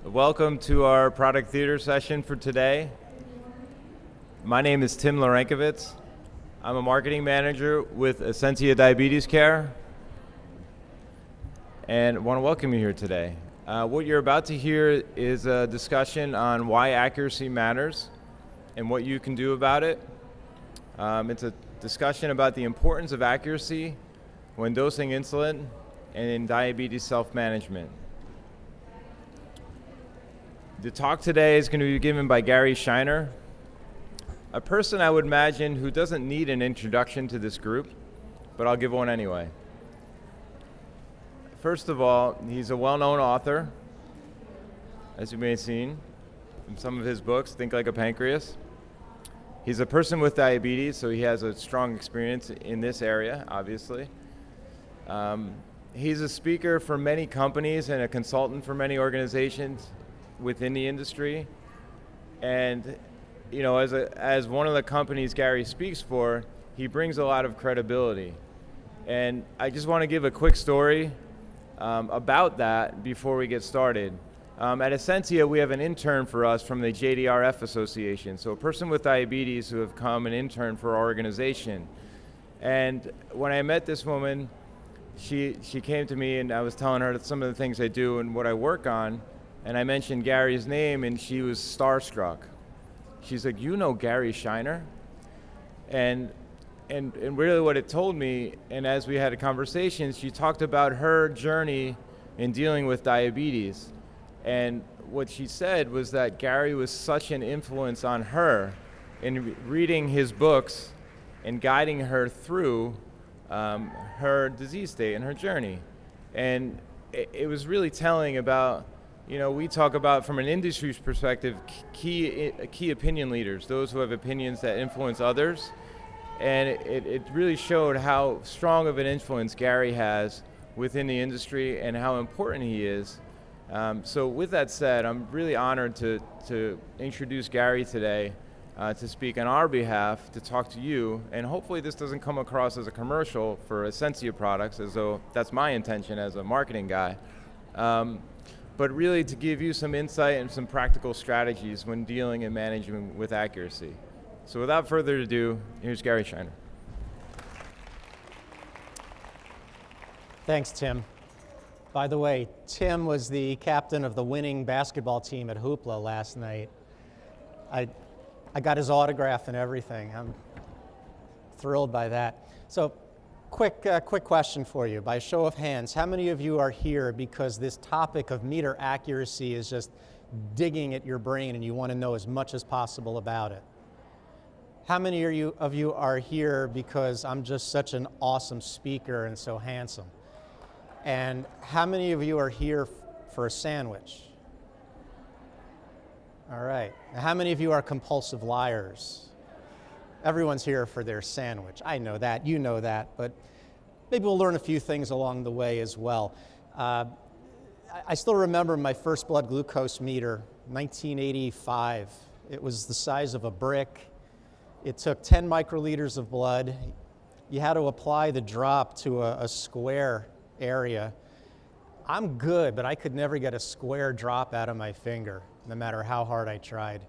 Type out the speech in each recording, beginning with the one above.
Welcome to our product theater session for today. My name is Tim Lorenkovitz. I'm a marketing manager with Ascensia Diabetes Care, and want to welcome you here today. What you're about to hear is a discussion on why accuracy matters and what you can do about it. It's a discussion about the importance of accuracy when dosing insulin and in diabetes self-management. The talk today is going to be given by Gary Shiner, a person I would imagine who doesn't need an introduction to this group, but I'll give one anyway. First of all, he's a well-known author, as you may have seen in some of his books, Think Like a Pancreas. He's a person with diabetes, so he has a strong experience in this area, obviously. He's a speaker for many companies and a consultant for many organizations within the industry. And you know, as one of the companies Gary speaks for, he brings a lot of credibility. And I just want to give a quick story about that before we get started. At Ascensia, we have an intern for us from the JDRF Association, so a person with diabetes who have come an intern for our organization. And when I met this woman, she came to me and I was telling her some of the things I do and what I work on, and I mentioned Gary's name and she was starstruck. She's like, "You know Gary Shiner?" And really what it told me, and as we had a conversation, she talked about her journey in dealing with diabetes. And what she said was that Gary was such an influence on her in reading his books and guiding her through her disease state and her journey. And it was really telling about, you know, we talk about from an industry's perspective, key opinion leaders, those who have opinions that influence others. And it really showed how strong of an influence Gary has within the industry and how important he is. So with that said, I'm really honored to introduce Gary today to speak on our behalf, to talk to you, and hopefully this doesn't come across as a commercial for Ascensia products, as though that's my intention as a marketing guy, but really to give you some insight and some practical strategies when dealing and managing with accuracy. So without further ado, here's Gary Shiner. Thanks, Tim. By the way, Tim was the captain of the winning basketball team at Hoopla last night. I got his autograph and everything. I'm thrilled by that. So, quick question for you. By show of hands, how many of you are here because this topic of meter accuracy is just digging at your brain and you want to know as much as possible about it? How many of you are here because I'm just such an awesome speaker and so handsome? And how many of you are here for a sandwich? All right. Now, how many of you are compulsive liars? Everyone's here for their sandwich. I know that, you know that, but maybe we'll learn a few things along the way as well. I still remember my first blood glucose meter, 1985. It was the size of a brick. It took 10 microliters of blood. You had to apply the drop to a square area. I'm good, but I could never get a square drop out of my finger, no matter how hard I tried.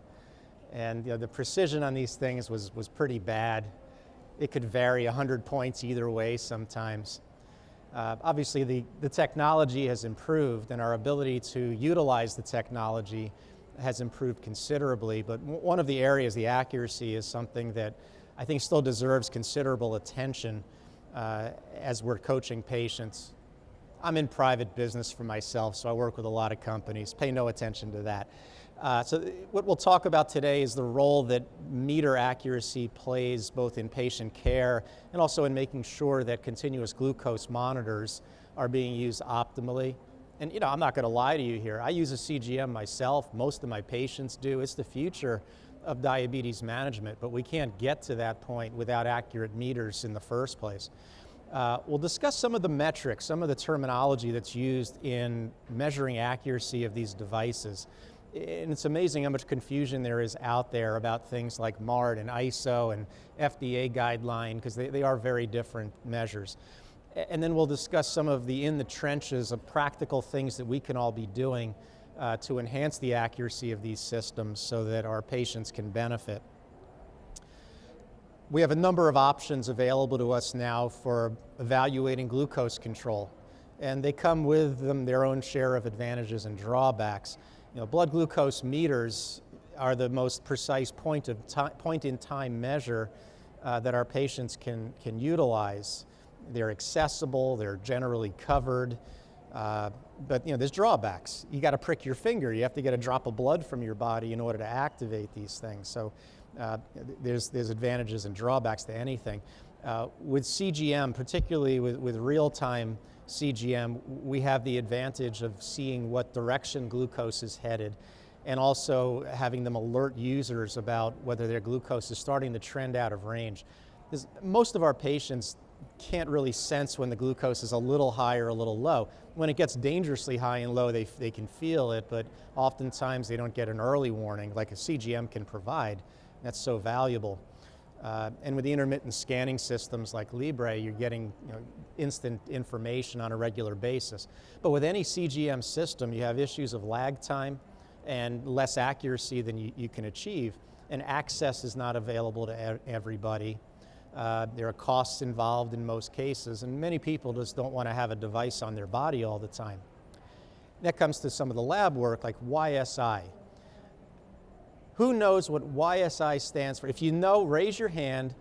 And you know, the precision on these things was pretty bad. It could vary 100 points either way sometimes. Obviously, the technology has improved, and our ability to utilize the technology has improved considerably, but one of the areas, the accuracy, is something that I think still deserves considerable attention as we're coaching patients. I'm in private business for myself, so I work with a lot of companies. Pay no attention to that. So what we'll talk about today is the role that meter accuracy plays both in patient care and also in making sure that continuous glucose monitors are being used optimally. And you know, I'm not going to lie to you here. I use a CGM myself. Most of my patients do. It's the future of diabetes management, but we can't get to that point without accurate meters in the first place. We'll discuss some of the metrics, some of the terminology that's used in measuring accuracy of these devices. And it's amazing how much confusion there is out there about things like MARD and ISO and FDA guideline, because they are very different measures. And then we'll discuss some of the in the trenches of practical things that we can all be doing to enhance the accuracy of these systems so that our patients can benefit. We have a number of options available to us now for evaluating glucose control, and they come with them their own share of advantages and drawbacks. Blood glucose meters are the most precise point-in-time measure that our patients can utilize. They're accessible, they're generally covered, but there's drawbacks. You got to prick your finger. You have to get a drop of blood from your body in order to activate these things. So there's advantages and drawbacks to anything. With CGM, particularly with real-time CGM, we have the advantage of seeing what direction glucose is headed, and also having them alert users about whether their glucose is starting to trend out of range. Because most of our patients can't really sense when the glucose is a little high or a little low. When it gets dangerously high and low, they can feel it, but oftentimes they don't get an early warning like a CGM can provide. That's so valuable. And with the intermittent scanning systems like Libre, you're getting instant information on a regular basis. But with any CGM system, you have issues of lag time and less accuracy than you can achieve, and access is not available to everybody. There are costs involved in most cases, and many people just don't want to have a device on their body all the time. That comes to some of the lab work like YSI. Who knows what YSI stands for? If you know, raise your hand.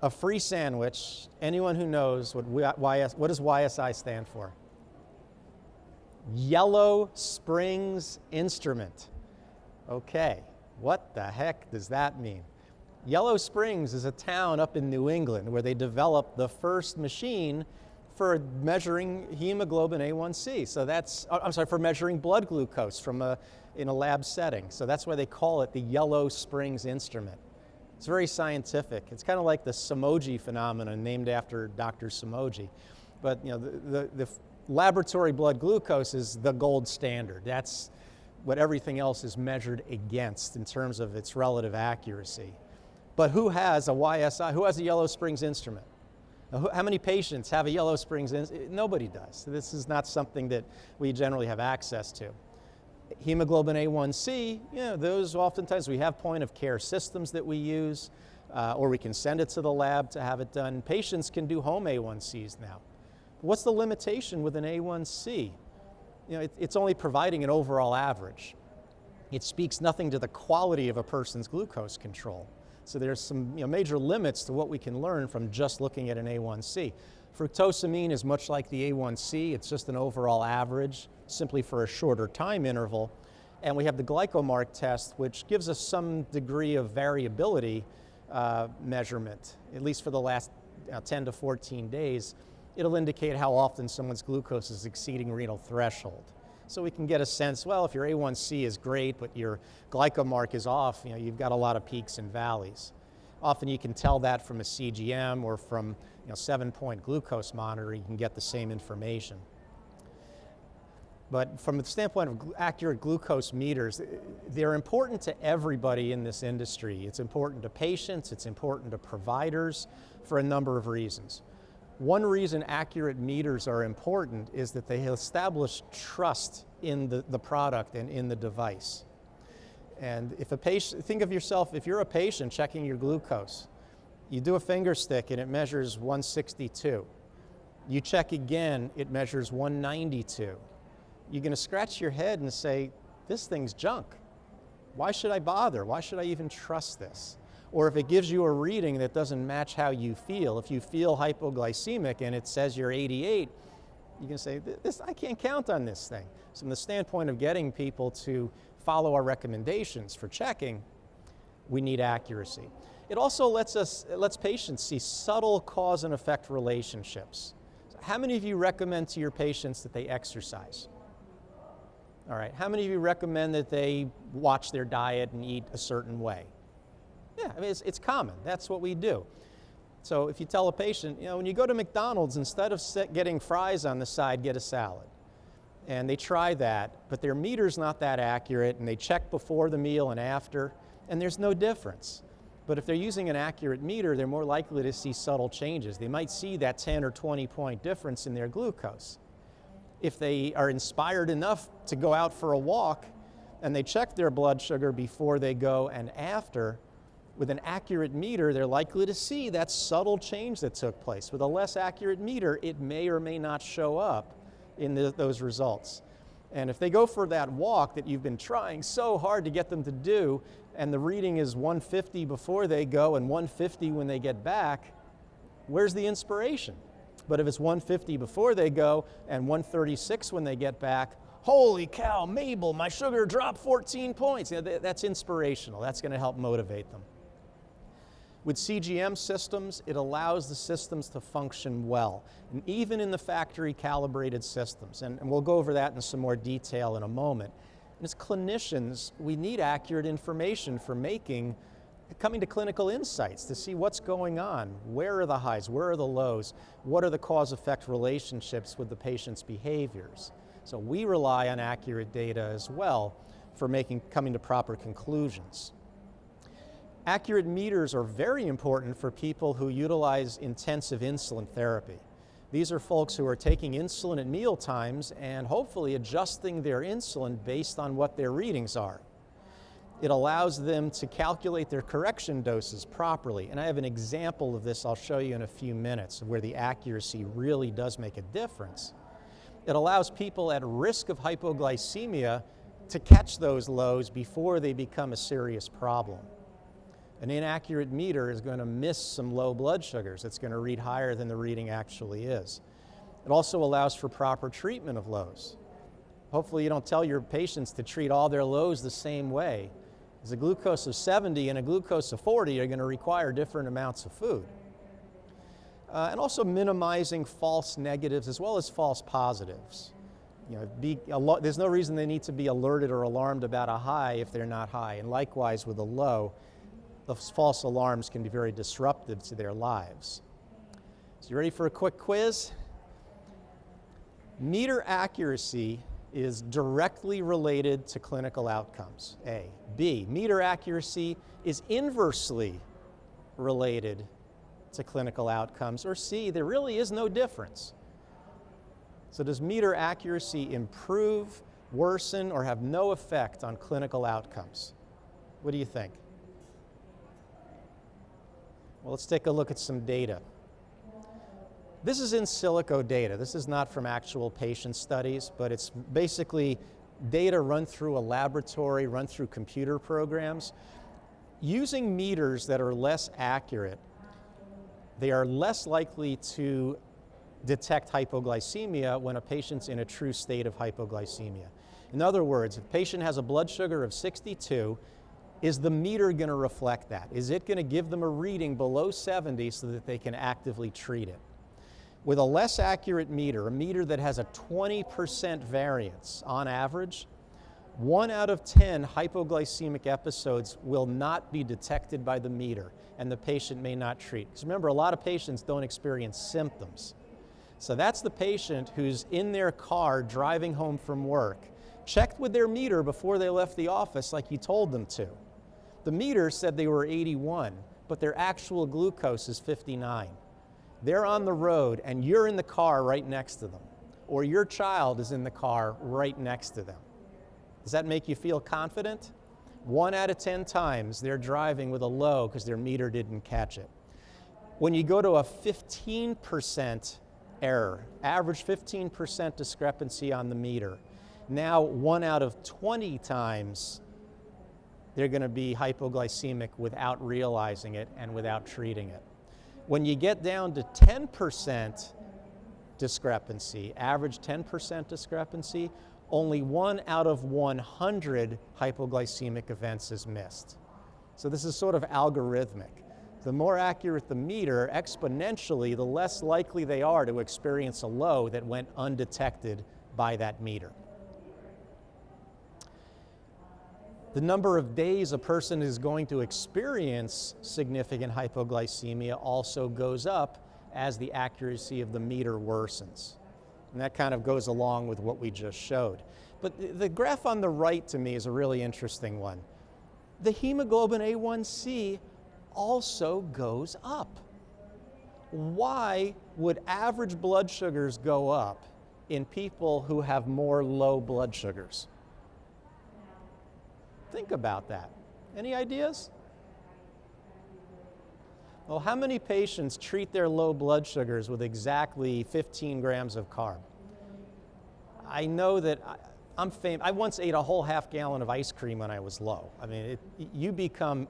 A free sandwich. Anyone who knows what does YSI stand for? Yellow Springs Instrument. Okay, what the heck does that mean? Yellow Springs is a town up in New England where they developed the first machine for measuring hemoglobin A1C. So for measuring blood glucose in a lab setting. So that's why they call it the Yellow Springs Instrument. It's very scientific. It's kind of like the Somogyi phenomenon, named after Dr. Somogyi. But the laboratory blood glucose is the gold standard. That's what everything else is measured against in terms of its relative accuracy. But who has a YSI? Who has a Yellow Springs Instrument? How many patients have a Yellow Springs Instrument? Nobody does. This is not something that we generally have access to. Hemoglobin A1C, those oftentimes we have point of care systems that we use, or we can send it to the lab to have it done. Patients can do home A1Cs now. What's the limitation with an A1C? It's only providing an overall average. It speaks nothing to the quality of a person's glucose control. So there's some major limits to what we can learn from just looking at an A1C. Fructosamine is much like the A1C. It's just an overall average, simply for a shorter time interval. And we have the glycomark test, which gives us some degree of variability measurement, at least for the last 10 to 14 days. It'll indicate how often someone's glucose is exceeding renal threshold. So we can get a sense, well, if your A1C is great, but your glycomark is off, you've got a lot of peaks and valleys. Often you can tell that from a CGM or from 7-point glucose monitor. You can get the same information. But from the standpoint of accurate glucose meters, they're important to everybody in this industry. It's important to patients, it's important to providers for a number of reasons. One reason accurate meters are important is that they establish trust in the product and in the device. And if a patient, think of yourself, if you're a patient checking your glucose, you do a finger stick and it measures 162. You check again, it measures 192. You're going to scratch your head and say, this thing's junk. Why should I bother? Why should I even trust this? Or if it gives you a reading that doesn't match how you feel, if you feel hypoglycemic and it says you're 88, you can say, I can't count on this thing. So from the standpoint of getting people to follow our recommendations for checking, we need accuracy. It also lets patients see subtle cause and effect relationships. So how many of you recommend to your patients that they exercise? All right, how many of you recommend that they watch their diet and eat a certain way? Yeah, I mean, it's common. That's what we do. So if you tell a patient, when you go to McDonald's, instead of getting fries on the side, get a salad. And they try that, but their meter's not that accurate, and they check before the meal and after, and there's no difference. But if they're using an accurate meter, they're more likely to see subtle changes. They might see that 10 or 20 point difference in their glucose. If they are inspired enough to go out for a walk and they check their blood sugar before they go and after, with an accurate meter, they're likely to see that subtle change that took place. With a less accurate meter, it may or may not show up in those results. And if they go for that walk that you've been trying so hard to get them to do, and the reading is 150 before they go and 150 when they get back, where's the inspiration? But if it's 150 before they go and 136 when they get back, holy cow, Mabel, my sugar dropped 14 points. You know, that's inspirational. That's going to help motivate them. With CGM systems, it allows the systems to function well, and even in the factory calibrated systems. And we'll go over that in some more detail in a moment. And as clinicians, we need accurate information for coming to clinical insights to see what's going on. Where are the highs? Where are the lows? What are the cause-effect relationships with the patient's behaviors? So we rely on accurate data as well for coming to proper conclusions. Accurate meters are very important for people who utilize intensive insulin therapy. These are folks who are taking insulin at meal times and hopefully adjusting their insulin based on what their readings are. It allows them to calculate their correction doses properly. And I have an example of this I'll show you in a few minutes where the accuracy really does make a difference. It allows people at risk of hypoglycemia to catch those lows before they become a serious problem. An inaccurate meter is going to miss some low blood sugars. It's going to read higher than the reading actually is. It also allows for proper treatment of lows. Hopefully you don't tell your patients to treat all their lows the same way. Because a glucose of 70 and a glucose of 40 are going to require different amounts of food. And also minimizing false negatives as well as false positives. You know, there's no reason they need to be alerted or alarmed about a high if they're not high. And likewise with a low, those false alarms can be very disruptive to their lives. So you ready for a quick quiz? Meter accuracy is directly related to clinical outcomes, A. B, meter accuracy is inversely related to clinical outcomes, or C, there really is no difference. So does meter accuracy improve, worsen, or have no effect on clinical outcomes? What do you think? Well, let's take a look at some data. This is in silico data. This is not from actual patient studies, but it's basically data run through a laboratory, run through computer programs. Using meters that are less accurate, they are less likely to detect hypoglycemia when a patient's in a true state of hypoglycemia. In other words, if a patient has a blood sugar of 62, is the meter going to reflect that? Is it going to give them a reading below 70 so that they can actively treat it? With a less accurate meter, a meter that has a 20% variance on average, 1 out of 10 hypoglycemic episodes will not be detected by the meter, and the patient may not treat. Because remember, a lot of patients don't experience symptoms. So that's the patient who's in their car driving home from work, checked with their meter before they left the office like you told them to. The meter said they were 81, but their actual glucose is 59. They're on the road and you're in the car right next to them, or your child is in the car right next to them. Does that make you feel confident? 1 out of 10 times they're driving with a low because their meter didn't catch it. When you go to a 15% error, average 15% discrepancy on the meter, now 1 out of 20 times they're going to be hypoglycemic without realizing it and without treating it. When you get down to 10% discrepancy, average 10% discrepancy, only 1 out of 100 hypoglycemic events is missed. So this is sort of algorithmic. The more accurate the meter, exponentially, the less likely they are to experience a low that went undetected by that meter. The number of days a person is going to experience significant hypoglycemia also goes up as the accuracy of the meter worsens. And that kind of goes along with what we just showed. But the graph on the right to me is a really interesting one. The hemoglobin A1C also goes up. Why would average blood sugars go up in people who have more low blood sugars? Think about that. Any ideas? Well, how many patients treat their low blood sugars with exactly 15 grams of carb? I know that I once ate a whole half gallon of ice cream when I was low. I mean, you become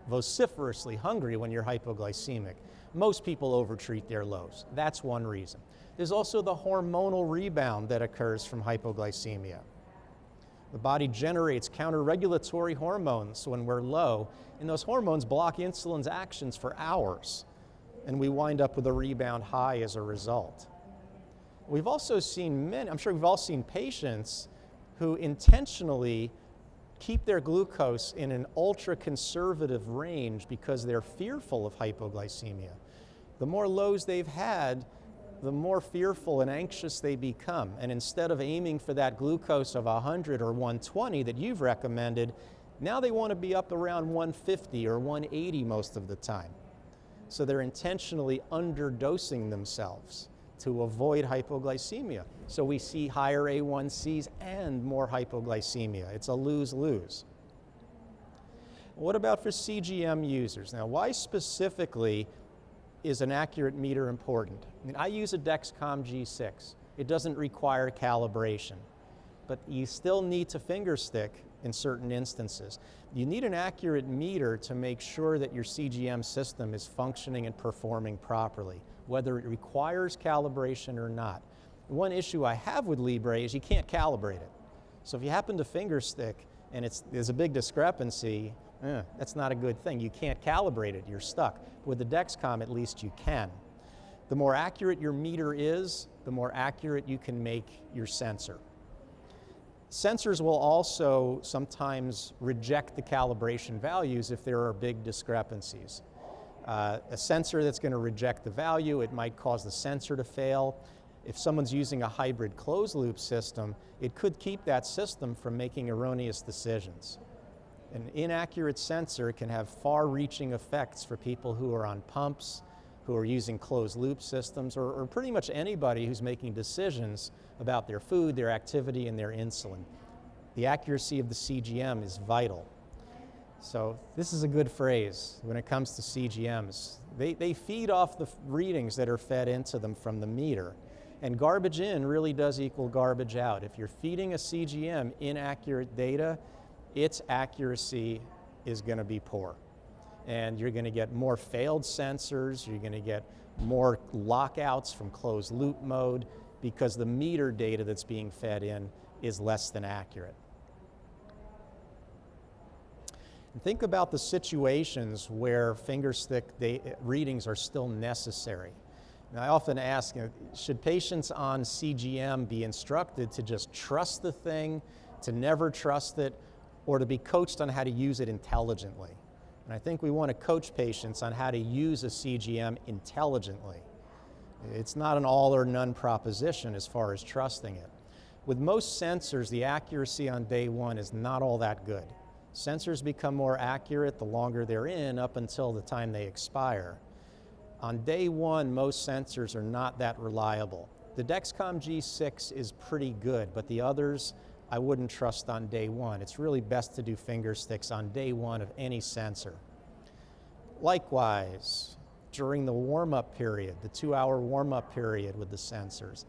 vociferously hungry when you're hypoglycemic. Most people overtreat their lows. That's one reason. There's also the hormonal rebound that occurs from hypoglycemia. The body generates counter-regulatory hormones when we're low, and those hormones block insulin's actions for hours, and we wind up with a rebound high as a result. We've also seen I'm sure we've all seen patients who intentionally keep their glucose in an ultra-conservative range because they're fearful of hypoglycemia. The more lows they've had, the more fearful and anxious they become. And instead of aiming for that glucose of 100 or 120 that you've recommended, now they want to be up around 150 or 180 most of the time. So they're intentionally underdosing themselves to avoid hypoglycemia. So we see higher A1Cs and more hypoglycemia. It's a lose-lose. What about for CGM users? Now, why specifically is an accurate meter important? I mean, I use a Dexcom G6. It doesn't require calibration, but you still need to finger stick in certain instances. You need an accurate meter to make sure that your CGM system is functioning and performing properly, whether it requires calibration or not. One issue I have with Libre is you can't calibrate it. So if you happen to finger stick and there's a big discrepancy, that's not a good thing. You can't calibrate it, you're stuck. With the Dexcom, at least you can. The more accurate your meter is, the more accurate you can make your sensor. Sensors will also sometimes reject the calibration values if there are big discrepancies. A sensor that's going to reject the value, it might cause the sensor to fail. If someone's using a hybrid closed-loop system, it could keep that system from making erroneous decisions. An inaccurate sensor can have far-reaching effects for people who are on pumps, who are using closed-loop systems, or pretty much anybody who's making decisions about their food, their activity, and their insulin. The accuracy of the CGM is vital. So this is a good phrase when it comes to CGMs. They feed off the readings that are fed into them from the meter. And garbage in really does equal garbage out. If you're feeding a CGM inaccurate data, its accuracy is going to be poor. And you're going to get more failed sensors, you're going to get more lockouts from closed loop mode because the meter data that's being fed in is less than accurate. And think about the situations where finger stick readings are still necessary. Now, I often ask, should patients on CGM be instructed to just trust the thing, to never trust it, or to be coached on how to use it intelligently? And I think we want to coach patients on how to use a CGM intelligently. It's not an all or none proposition as far as trusting it. With most sensors, the accuracy on day one is not all that good. Sensors become more accurate the longer they're in up until the time they expire. On day one, most sensors are not that reliable. The Dexcom G6 is pretty good, but the others I wouldn't trust on day one. It's really best to do finger sticks on day one of any sensor. Likewise, during the warm-up period, the 2-hour warm-up period with the sensors,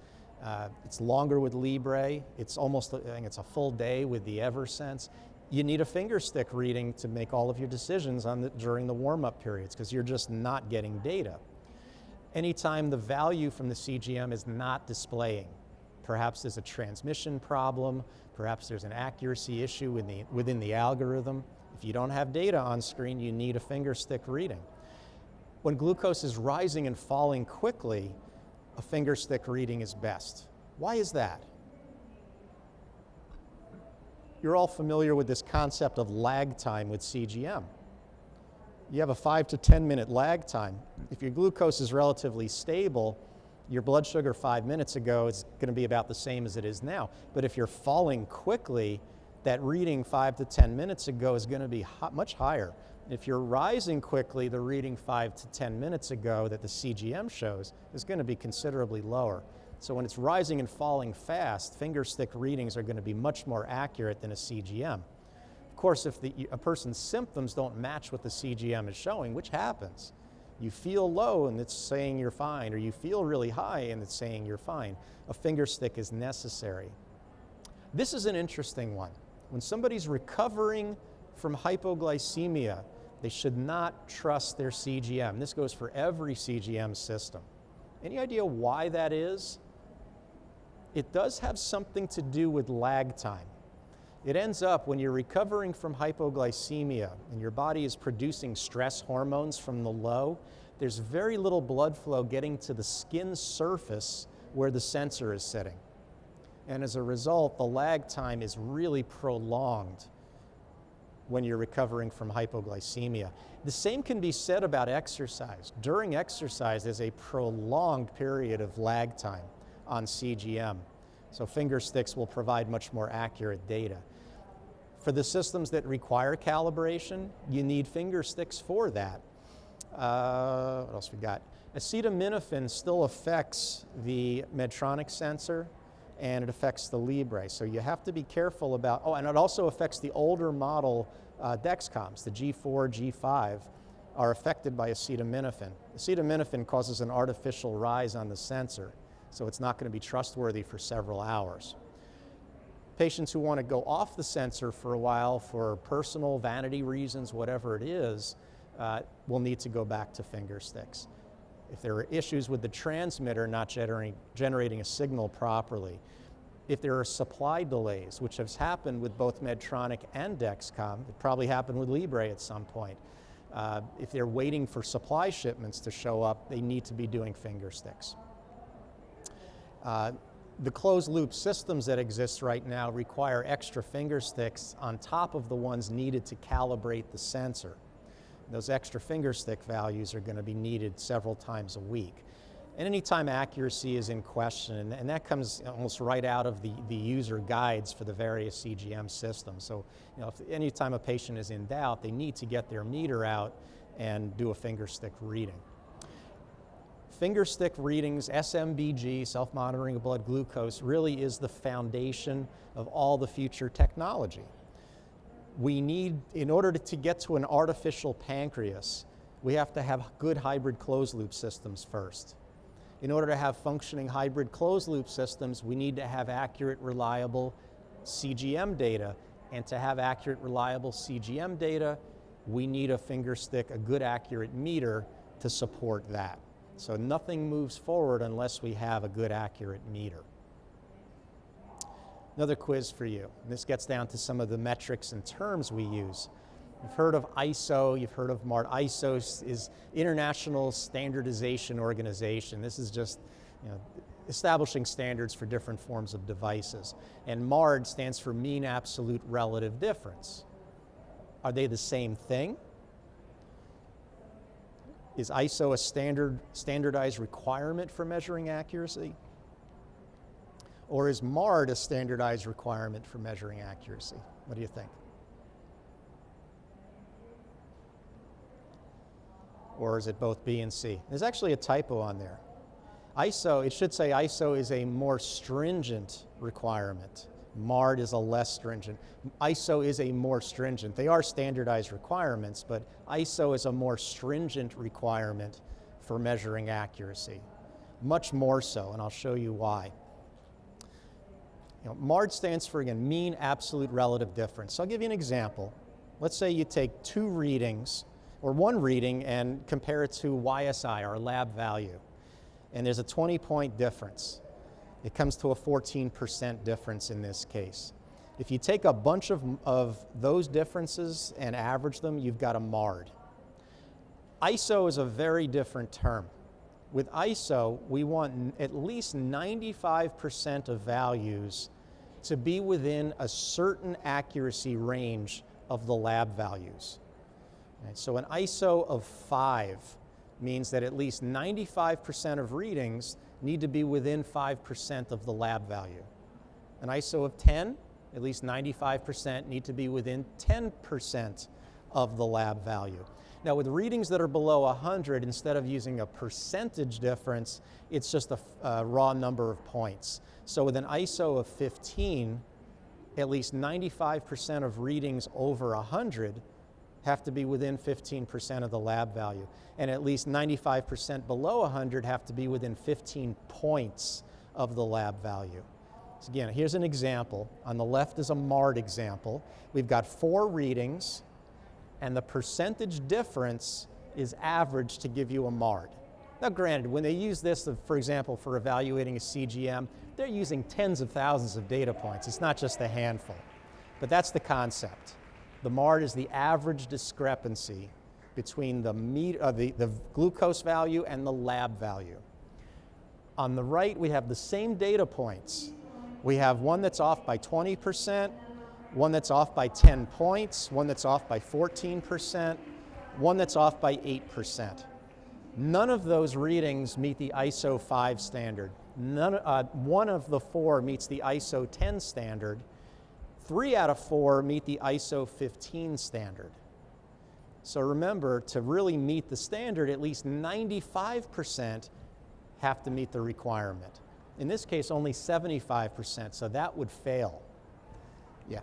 it's longer with Libre. It's almost, I think it's a full day with the Eversense. You need a finger stick reading to make all of your decisions during the warm-up periods because you're just not getting data. Anytime the value from the CGM is not displaying, perhaps there's a transmission problem, perhaps there's an accuracy issue within the algorithm. If you don't have data on screen, you need a finger stick reading. When glucose is rising and falling quickly, a finger stick reading is best. Why is that? You're all familiar with this concept of lag time with CGM. You have a 5 to 10 minute lag time. If your glucose is relatively stable, your blood sugar 5 minutes ago is going to be about the same as it is now. But if you're falling quickly, that reading 5 to 10 minutes ago is going to be much higher. If you're rising quickly, the reading 5 to 10 minutes ago that the CGM shows is going to be considerably lower. So when it's rising and falling fast, finger stick readings are going to be much more accurate than a CGM. Of course, if a person's symptoms don't match what the CGM is showing, which happens, you feel low and it's saying you're fine, or you feel really high and it's saying you're fine, a finger stick is necessary. This is an interesting one. When somebody's recovering from hypoglycemia, they should not trust their CGM. This goes for every CGM system. Any idea why that is? It does have something to do with lag time. It ends up when you're recovering from hypoglycemia and your body is producing stress hormones from the low, there's very little blood flow getting to the skin surface where the sensor is sitting. And as a result, the lag time is really prolonged when you're recovering from hypoglycemia. The same can be said about exercise. During exercise, there's a prolonged period of lag time on CGM. So finger sticks will provide much more accurate data. For the systems that require calibration, you need finger sticks for that. What else we got? Acetaminophen still affects the Medtronic sensor, and it affects the Libre. So you have to be careful about, and it also affects the older model Dexcoms, the G4, G5, are affected by acetaminophen. Acetaminophen causes an artificial rise on the sensor, so it's not going to be trustworthy for several hours. Patients who want to go off the sensor for a while for personal vanity reasons, whatever it is, will need to go back to finger sticks. If there are issues with the transmitter not generating a signal properly, if there are supply delays, which has happened with both Medtronic and Dexcom, it probably happened with Libre at some point. If they're waiting for supply shipments to show up, they need to be doing finger sticks. The closed loop systems that exist right now require extra finger sticks on top of the ones needed to calibrate the sensor. Those extra finger stick values are going to be needed several times a week. And anytime accuracy is in question, and that comes almost right out of the user guides for the various CGM systems. So, if anytime a patient is in doubt, they need to get their meter out and do a finger stick reading. Finger stick readings, SMBG, self-monitoring of blood glucose, really is the foundation of all the future technology. We need, in order to get to an artificial pancreas, we have to have good hybrid closed-loop systems first. In order to have functioning hybrid closed-loop systems, we need to have accurate, reliable CGM data. And to have accurate, reliable CGM data, we need a finger stick, a good, accurate meter to support that. So nothing moves forward unless we have a good, accurate meter. Another quiz for you. This gets down to some of the metrics and terms we use. You've heard of ISO, you've heard of MARD. ISO is International Standardization Organization. This is just establishing standards for different forms of devices. And MARD stands for Mean Absolute Relative Difference. Are they the same thing? Is ISO a standardized requirement for measuring accuracy? Or is MARD a standardized requirement for measuring accuracy? What do you think? Or is it both B and C? There's actually a typo on there. ISO, it should say ISO is a more stringent requirement. MARD is a less stringent. ISO is a more stringent. They are standardized requirements, but ISO is a more stringent requirement for measuring accuracy. Much more so, and I'll show you why. MARD stands for, again, Mean Absolute Relative Difference. So I'll give you an example. Let's say you take two readings, or one reading, and compare it to YSI, our lab value. And there's a 20-point difference. It comes to a 14% difference in this case. If you take a bunch of those differences and average them, you've got a MARD. ISO is a very different term. With ISO, we want at least 95% of values to be within a certain accuracy range of the lab values. Right, so an ISO of 5 means that at least 95% of readings need to be within 5% of the lab value. An ISO of 10, at least 95% need to be within 10% of the lab value. Now with readings that are below 100, instead of using a percentage difference, it's just a raw number of points. So with an ISO of 15, at least 95% of readings over 100 have to be within 15% of the lab value. And at least 95% below 100 have to be within 15 points of the lab value. So again, here's an example. On the left is a MARD example. We've got 4 readings, and the percentage difference is averaged to give you a MARD. Now granted, when they use this, for example, for evaluating a CGM, they're using tens of thousands of data points. It's not just a handful. But that's the concept. The MARD is the average discrepancy between the glucose value and the lab value. On the right, we have the same data points. We have one that's off by 20%, one that's off by 10 points, one that's off by 14%, one that's off by 8%. None of those readings meet the ISO 5 standard. One of the 4 meets the ISO 10 standard. 3 out of 4 meet the ISO 15 standard. So remember, to really meet the standard, at least 95% have to meet the requirement. In this case, only 75%, so that would fail. Yeah.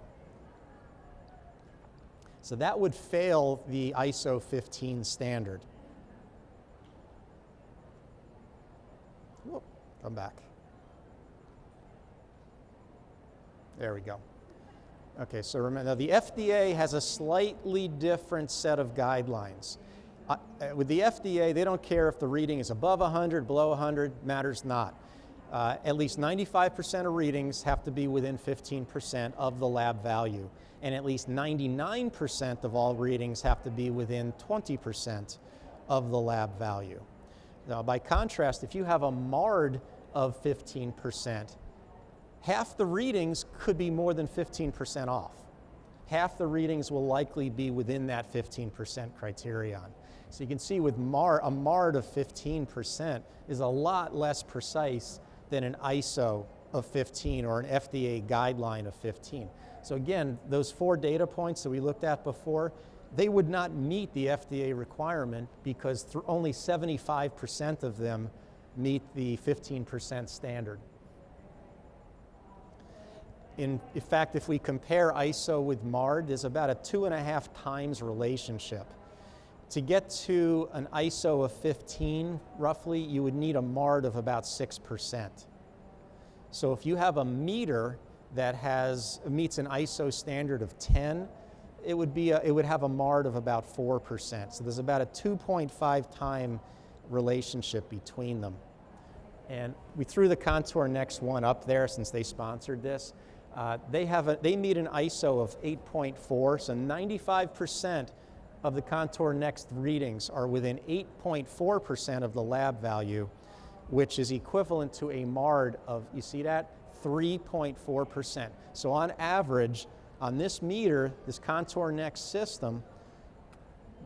So that would fail the ISO 15 standard. Whoop, come back. There we go. Okay, so remember, now the FDA has a slightly different set of guidelines. With the FDA, they don't care if the reading is above 100, below 100, matters not. At least 95% of readings have to be within 15% of the lab value, and at least 99% of all readings have to be within 20% of the lab value. Now, by contrast, if you have a MARD of 15%, half the readings could be more than 15% off. Half the readings will likely be within that 15% criterion. So you can see with a MARD of 15% is a lot less precise than an ISO of 15 or an FDA guideline of 15. So again, those 4 data points that we looked at before, they would not meet the FDA requirement because only 75% of them meet the 15% standard. In fact, if we compare ISO with MARD, there's about a 2.5 times relationship. To get to an ISO of 15, roughly, you would need a MARD of about 6%. So if you have a meter that meets an ISO standard of 10, it would have a MARD of about 4%. So there's about a 2.5 time relationship between them. And we threw the Contour Next one up there since they sponsored this. They meet an ISO of 8.4, so 95% of the Contour Next readings are within 8.4% of the lab value, which is equivalent to a MARD of, you see that, 3.4%. So on average, on this meter, this Contour Next system,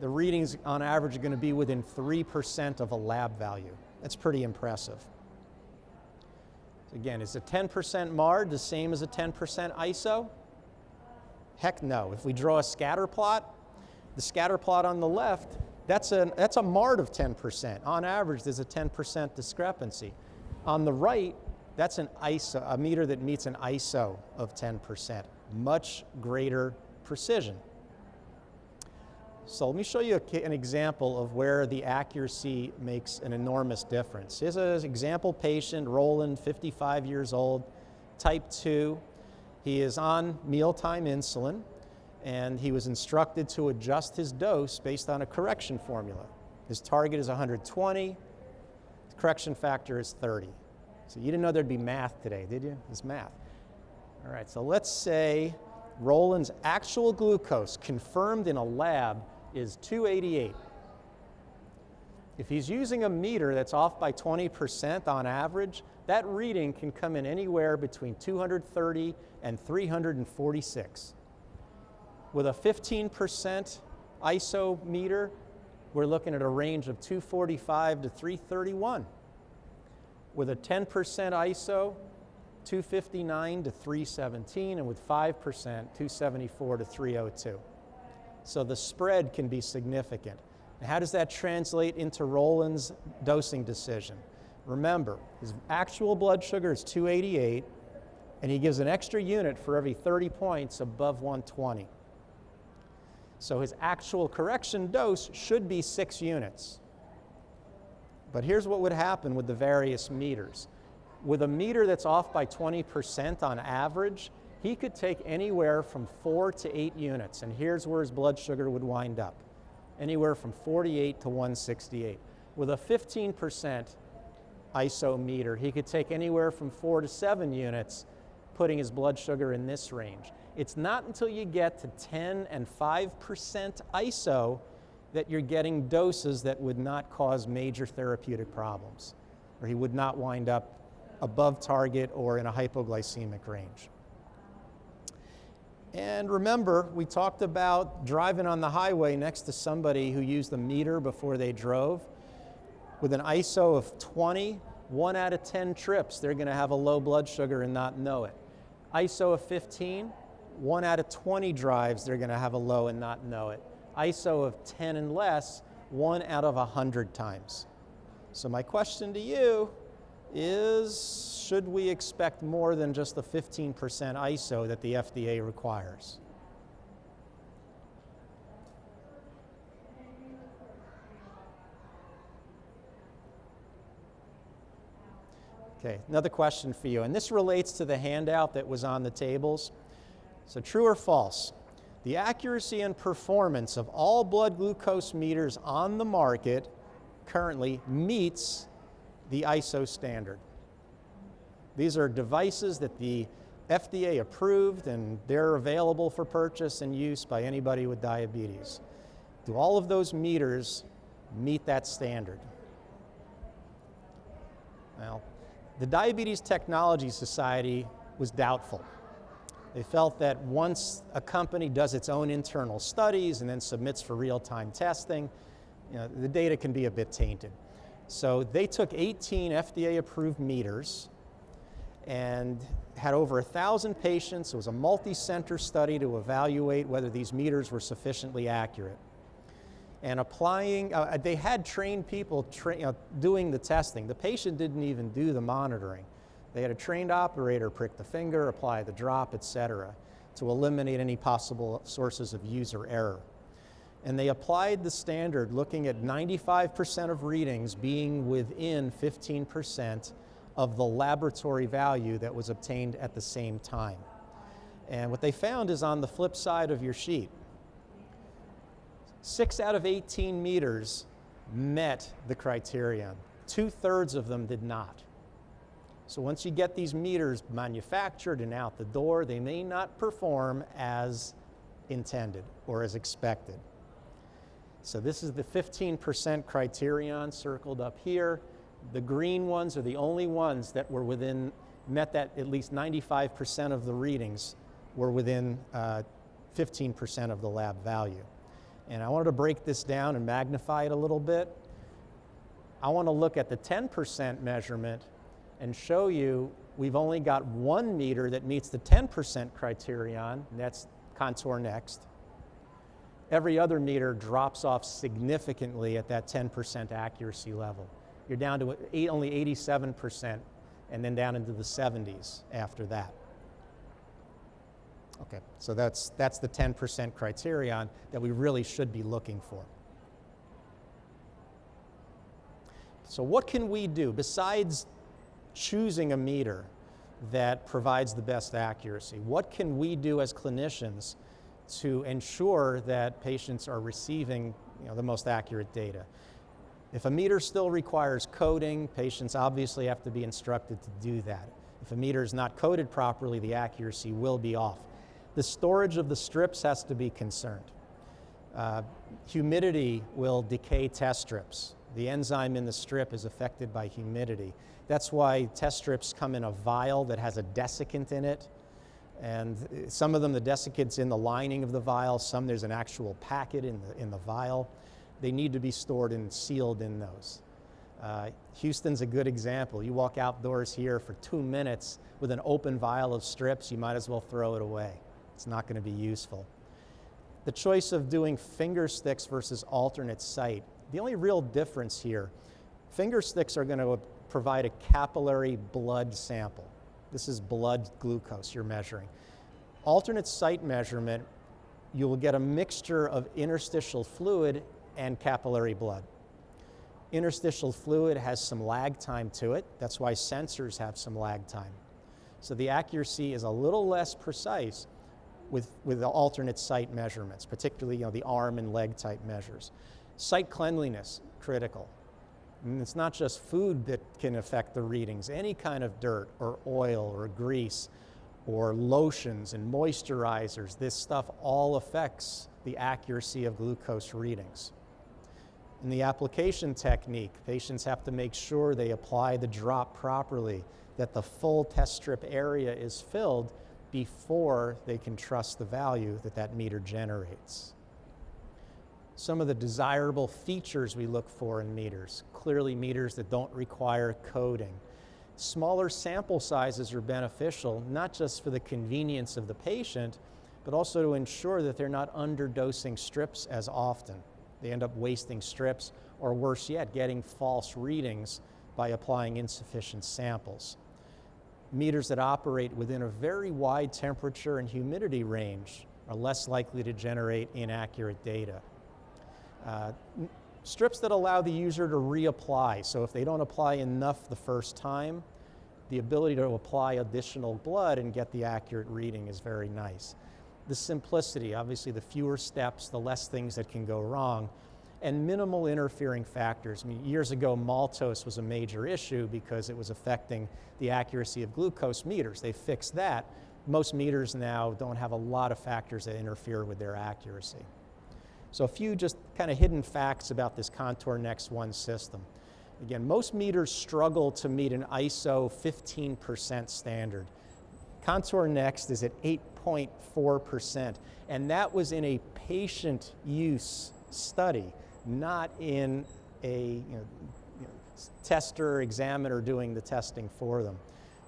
the readings on average are going to be within 3% of a lab value. That's pretty impressive. So again, is a 10% MARD the same as a 10% ISO? Heck no. If we draw a scatter plot, the scatter plot on the left, that's a MARD of 10%. On average, there's a 10% discrepancy. On the right, that's an ISO, a meter that meets an ISO of 10%. Much greater precision. So let me show you an example of where the accuracy makes an enormous difference. Here's an example patient, Roland, 55 years old, type 2. He is on mealtime insulin, and he was instructed to adjust his dose based on a correction formula. His target is 120, the correction factor is 30. So you didn't know there'd be math today, did you? It's math. All right, so let's say Roland's actual glucose confirmed in a lab is 288. If he's using a meter that's off by 20% on average, that reading can come in anywhere between 230 and 346. With a 15% ISO meter, we're looking at a range of 245 to 331. With a 10% ISO, 259 to 317, and with 5%, 274 to 302. So the spread can be significant. Now, how does that translate into Roland's dosing decision? Remember, his actual blood sugar is 288, and he gives an extra unit for every 30 points above 120. So his actual correction dose should be 6 units. But here's what would happen with the various meters. With a meter that's off by 20% on average, he could take anywhere from 4 to 8 units, and here's where his blood sugar would wind up, anywhere from 48 to 168. With a 15% ISO meter, he could take anywhere from 4 to 7 units, putting his blood sugar in this range. It's not until you get to 10 and 5% ISO that you're getting doses that would not cause major therapeutic problems, or he would not wind up above target or in a hypoglycemic range. And remember, we talked about driving on the highway next to somebody who used a meter before they drove. With an ISO of 20, 1 out of 10 trips, they're going to have a low blood sugar and not know it. ISO of 15, 1 out of 20 drives, they're going to have a low and not know it. ISO of 10 and less, 1 out of 100 times. So my question to you is, should we expect more than just the 15% ISO that the FDA requires? Okay, another question for you, and this relates to the handout that was on the tables. So true or false? The accuracy and performance of all blood glucose meters on the market currently meets the ISO standard. These are devices that the FDA approved, and they're available for purchase and use by anybody with diabetes. Do all of those meters meet that standard? Well, the Diabetes Technology Society was doubtful. They felt that once a company does its own internal studies and then submits for real-time testing, the data can be a bit tainted. So they took 18 FDA-approved meters and had over 1,000 patients. It was a multi-center study to evaluate whether these meters were sufficiently accurate. And applying, they had trained people doing the testing. The patient didn't even do the monitoring. They had a trained operator prick the finger, apply the drop, etc., to eliminate any possible sources of user error. And they applied the standard looking at 95% of readings being within 15% of the laboratory value that was obtained at the same time. And what they found is on the flip side of your sheet. 6 out of 18 meters met the criterion. 2/3 of them did not. So once you get these meters manufactured and out the door, they may not perform as intended or as expected. So this is the 15% criterion circled up here. The green ones are the only ones that were met that at least 95% of the readings were within 15% of the lab value. And I wanted to break this down and magnify it a little bit. I want to look at the 10% measurement and show you we've only got one meter that meets the 10% criterion, and that's Contour Next. Every other meter drops off significantly at that 10% accuracy level. You're down to only 87% and then down into the 70s after that. Okay, so that's the 10% criterion that we really should be looking for. So what can we do besides choosing a meter that provides the best accuracy? What can we do as clinicians to ensure that patients are receiving the most accurate data? If a meter still requires coding, patients obviously have to be instructed to do that. If a meter is not coded properly, the accuracy will be off. The storage of the strips has to be concerned. Humidity will decay test strips. The enzyme in the strip is affected by humidity. That's why test strips come in a vial that has a desiccant in it. And some of them, the desiccant's in the lining of the vial. Some, there's an actual packet in the vial. They need to be stored and sealed in those. Houston's a good example. You walk outdoors here for 2 minutes with an open vial of strips, you might as well throw it away. It's not going to be useful. The choice of doing finger sticks versus alternate site. The only real difference here, finger sticks are going to provide a capillary blood sample. This is blood glucose you're measuring. Alternate site measurement, you will get a mixture of interstitial fluid and capillary blood. Interstitial fluid has some lag time to it. That's why sensors have some lag time. So the accuracy is a little less precise with the alternate site measurements, particularly the arm and leg type measures. Site cleanliness, critical. And it's not just food that can affect the readings. Any kind of dirt or oil or grease or lotions and moisturizers, this stuff all affects the accuracy of glucose readings. In the application technique, patients have to make sure they apply the drop properly, that the full test strip area is filled before they can trust the value that that meter generates. Some of the desirable features we look for in meters, clearly meters that don't require coding. Smaller sample sizes are beneficial, not just for the convenience of the patient, but also to ensure that they're not underdosing strips as often. They end up wasting strips, or worse yet, getting false readings by applying insufficient samples. Meters that operate within a very wide temperature and humidity range are less likely to generate inaccurate data. Strips that allow the user to reapply. So if they don't apply enough the first time, the ability to apply additional blood and get the accurate reading is very nice. The simplicity, obviously the fewer steps, the less things that can go wrong, and minimal interfering factors. I mean, years ago, maltose was a major issue because it was affecting the accuracy of glucose meters. They fixed that. Most meters now don't have a lot of factors that interfere with their accuracy. So a few just kind of hidden facts about this Contour Next 1 system. Again, most meters struggle to meet an ISO 15% standard. Contour Next is at 8.4%, and that was in a patient use study, not in a tester, examiner doing the testing for them.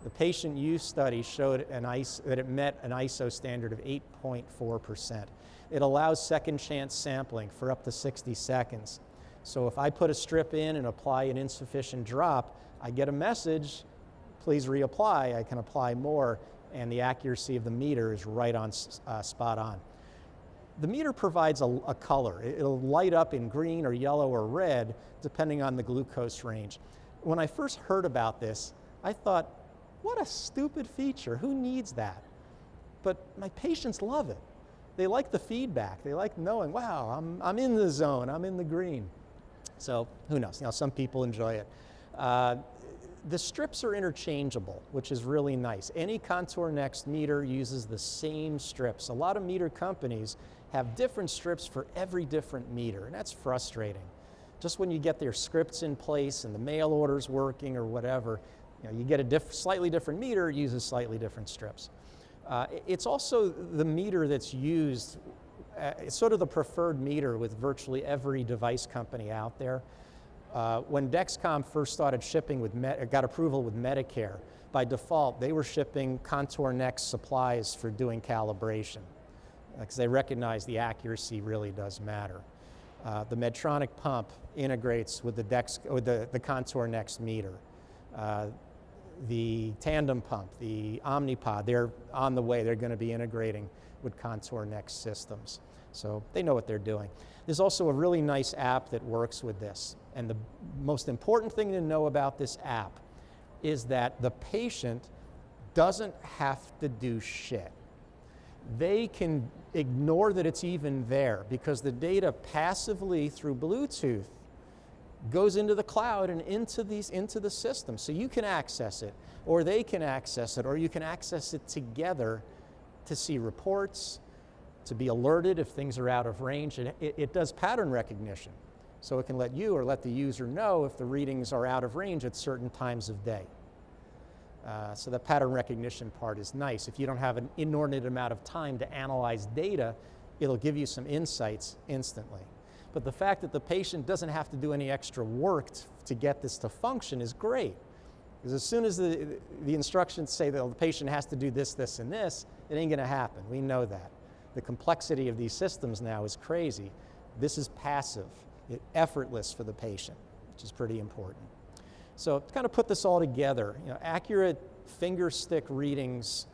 The patient use study showed that it met an ISO standard of 8.4%. It allows second chance sampling for up to 60 seconds. So if I put a strip in and apply an insufficient drop, I get a message, please reapply, I can apply more, and the accuracy of the meter is right on, spot on. The meter provides a color. It'll light up in green or yellow or red, depending on the glucose range. When I first heard about this, I thought, what a stupid feature, who needs that? But my patients love it. They like the feedback. They like knowing, wow, I'm in the zone, I'm in the green. So who knows, some people enjoy it. The strips are interchangeable, which is really nice. Any Contour Next meter uses the same strips. A lot of meter companies have different strips for every different meter, and that's frustrating. Just when you get their scripts in place and the mail order's working or whatever, you get a slightly different meter, it uses slightly different strips. It's also the meter that's used, it's sort of the preferred meter with virtually every device company out there. When Dexcom first started shipping got approval with Medicare, by default they were shipping Contour Next supplies for doing calibration because they recognize the accuracy really does matter. The Medtronic pump integrates with the Contour Next meter. The Tandem pump, the Omnipod, they're on the way. They're going to be integrating with Contour Next systems. So they know what they're doing. There's also a really nice app that works with this. And the most important thing to know about this app is that the patient doesn't have to do shit. They can ignore that it's even there because the data passively through Bluetooth goes into the cloud and into the system. So you can access it, or they can access it, or you can access it together to see reports, to be alerted if things are out of range. It does pattern recognition. So it can let you or let the user know if the readings are out of range at certain times of day. So the pattern recognition part is nice. If you don't have an inordinate amount of time to analyze data, it'll give you some insights instantly. But the fact that the patient doesn't have to do any extra work to get this to function is great. Because as soon as the instructions say that the patient has to do this, this, and this, it ain't going to happen. We know that. The complexity of these systems now is crazy. This is passive, effortless for the patient, which is pretty important. So to kind of put this all together, accurate finger stick readings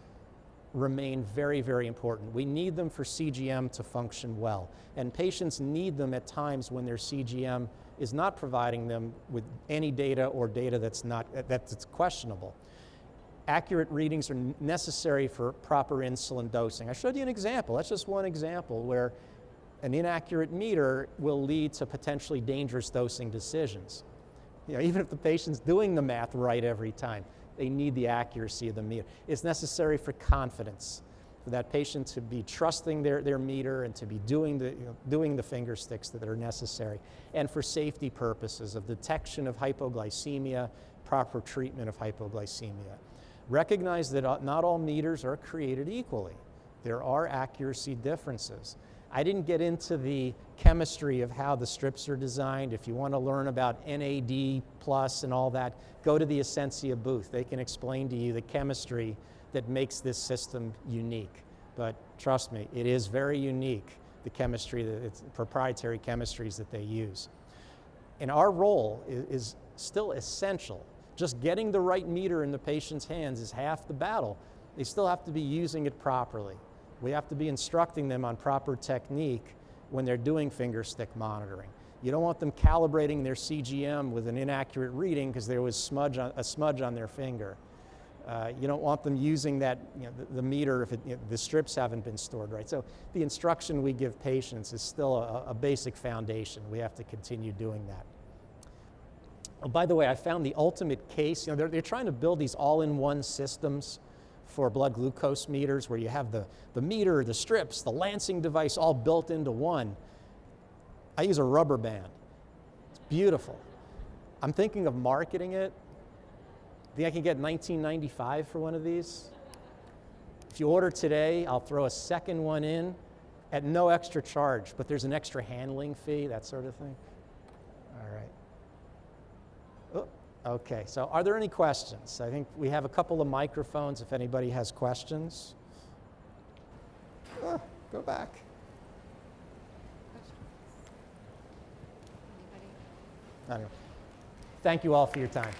remain very, very important. We need them for CGM to function well, and patients need them at times when their CGM is not providing them with any data or data that's questionable. Accurate readings are necessary for proper insulin dosing. I showed you an example. That's just one example where an inaccurate meter will lead to potentially dangerous dosing decisions. Even if the patient's doing the math right every time, they need the accuracy of the meter. It's necessary for confidence, for that patient to be trusting their meter and to be doing the finger sticks that are necessary, and for safety purposes of detection of hypoglycemia, proper treatment of hypoglycemia. Recognize that not all meters are created equally. There are accuracy differences. I didn't get into the chemistry of how the strips are designed. If you want to learn about NAD+ and all that, go to the Ascensia booth. They can explain to you the chemistry that makes this system unique. But trust me, it is very unique, the chemistry, it's proprietary chemistries that they use. And our role is still essential. Just getting the right meter in the patient's hands is half the battle. They still have to be using it properly. We have to be instructing them on proper technique when they're doing finger stick monitoring. You don't want them calibrating their CGM with an inaccurate reading because there was a smudge on their finger. You don't want them using that, the meter if the strips haven't been stored right. So the instruction we give patients is still a basic foundation. We have to continue doing that. Oh, by the way, I found the ultimate case. They're trying to build these all-in-one systems for blood glucose meters where you have the meter, the strips, the lancing device all built into one. I use a rubber band. It's beautiful. I'm thinking of marketing it. Think I can get $19.95 for one of these? If you order today, I'll throw a second one in at no extra charge, but there's an extra handling fee, that sort of thing. All right. Okay, so are there any questions? I think we have a couple of microphones if anybody has questions. Go back. I don't know. Thank you all for your time.